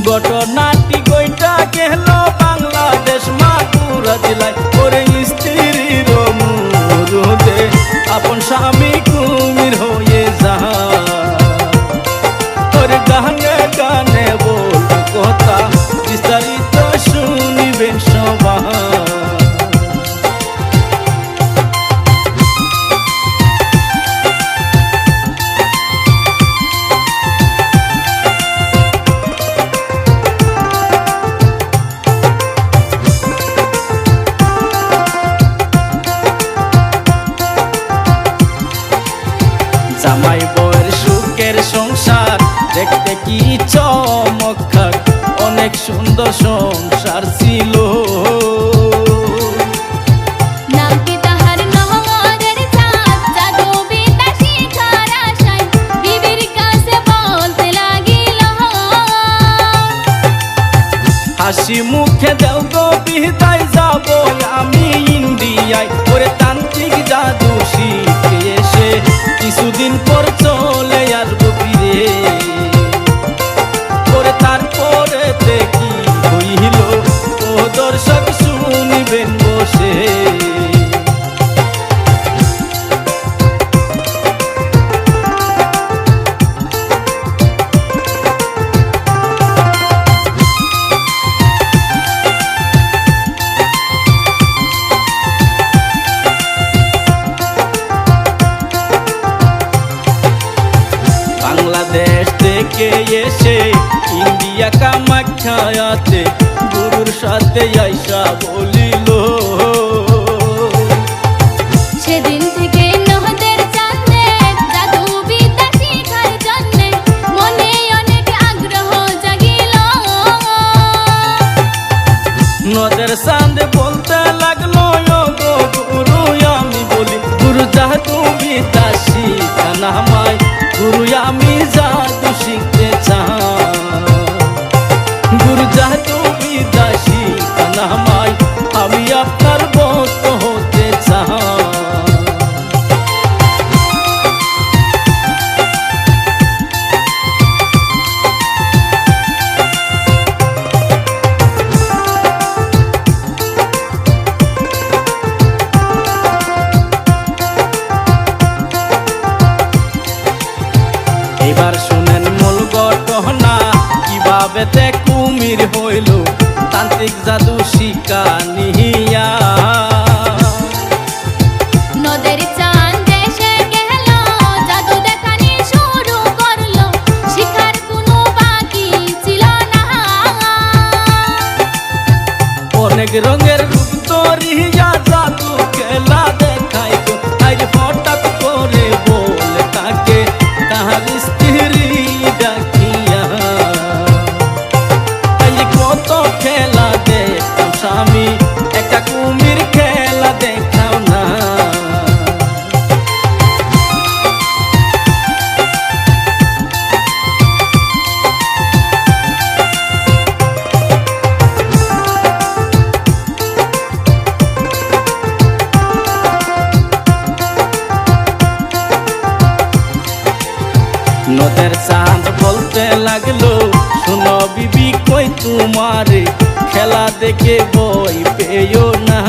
ঘটনাটি কইটা গেল বাংলাদেশ মাগুরা জেলায় ওরে স্ত্রীর মুরুদে আপন স্বামী কুমির হয়ে যায় ওরে গানে গানে বল কথা বিস্তারিত শুনিবেন সবাই। জামাই বউয়ের সুখের সংসার দেখতে কি চমৎকার অনেক সুন্দর সংসার ছিল। হাসি মুখে দেও গো বিদায় যাব আমি ইন্ডিয়ায় ওরে তান্ত্রিক জাদু শিখে এসে কিছুদিন পর চলে আসবো ফিরে ওরে তারপরে দেখি হইল ও দর্শক শুনিবেন বসে। বাংলাদেশ থেকে এসে ইন্ডিয়া কামাখ্যাতে গুরুর সাথে আইসা বলিল সেদিন থেকে নদের চাঁদে জাদু বিদ্যা শিখার জন্য মনে অনেক আগ্রহ জাগিল। নদের চাঁদ বলতে লাগলো ও গো গুরু আমি বলি গুরু জাদু বিদ্যা শিখানা আমায় গুরু আমি জাদু শিখতে চাই গুরু জাদু বিদ্যা শিখানা আমায় আমি আপনার ভক্ত হতে চাই। এবার শুনেন মূল ঘটনা কিভাবে তে কুমির হইল তান্ত্রিক জাদু শিকা নিহিয়া। নদের চাঁদ দেশে গেল জাদু দেখানি শুরু করলো শিখার কোনো বাকি ছিল না। অনেক রঙের রূপ ধরিয়া জাদু খেলা দেখাই গো আজ হঠাৎ করে বলে তাকে তাহার স্ত্রী ডাকিয়া এই কত খেলা দেখতাম স্বামী একটা কুমির খেলা দেখাও না। নদের চাঁদ বলতে লাগলো শুনো বিবি কই তোমারে খেলা দেখে বই পেও না।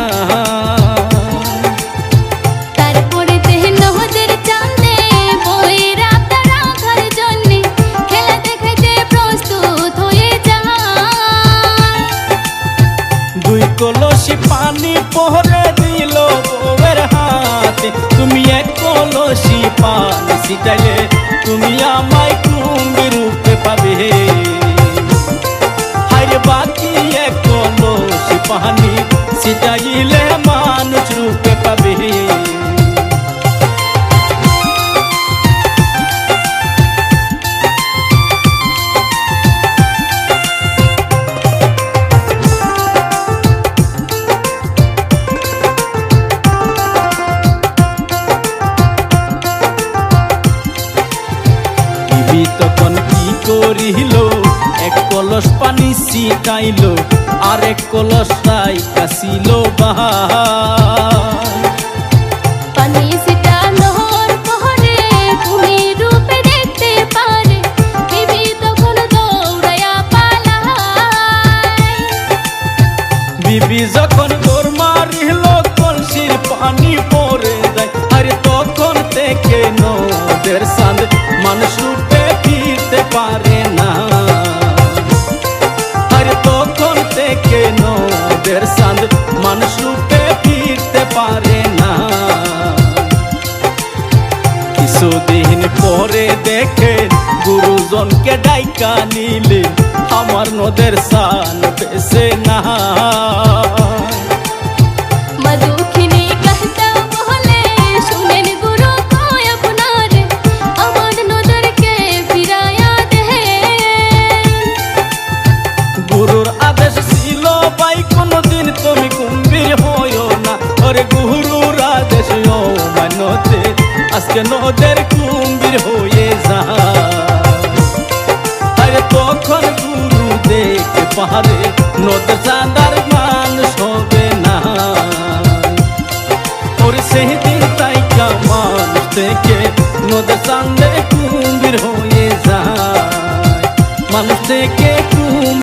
তারপরে নদের চাঁদে বইয়ের আবদার রাখার জন্য খেলা দেখাইতে প্রস্তুত হয়ে যায়। দুই কলসি পানি পহরে দিল বউয়ের হাতে তুমি এক কলসি পানি ছিটাইলে তুমি আমায় কুমির রূপে পাবে হায় বাকি এক কলসি পানি ছিটাইলে মানুষ রূপে পাবে। তখন কি করিল এক কলস পানি ছিটাইল আর এক কলস রাইকাছিল পানি ছিটানোর পরে কুমির রূপে দেখতে পারে বিবি তখন দৌড়াইয়া পালায়। দুজনকে ডাইকা নিলে আমার নদের সান বেসে না मधुखिनी कहता बोले सुनेन गुरु को अपनारे अमन नदर के फिराया दे গুরুর আদেশ ছিল ভাই কোনদিন তুমি কুম্ভীর হইও না ওরে গুরুর আদেশ মানতে আজকে নদের কুম্ভীর হয়ে যা আরে তখন গুরু দেখতে পারে নদের চাঁদার মানুষ হবে না ওরে সেদিন তাই মানুষ থেকে নদের চাঁদে কুম্ভীর হয়ে যায় মানুষ থেকে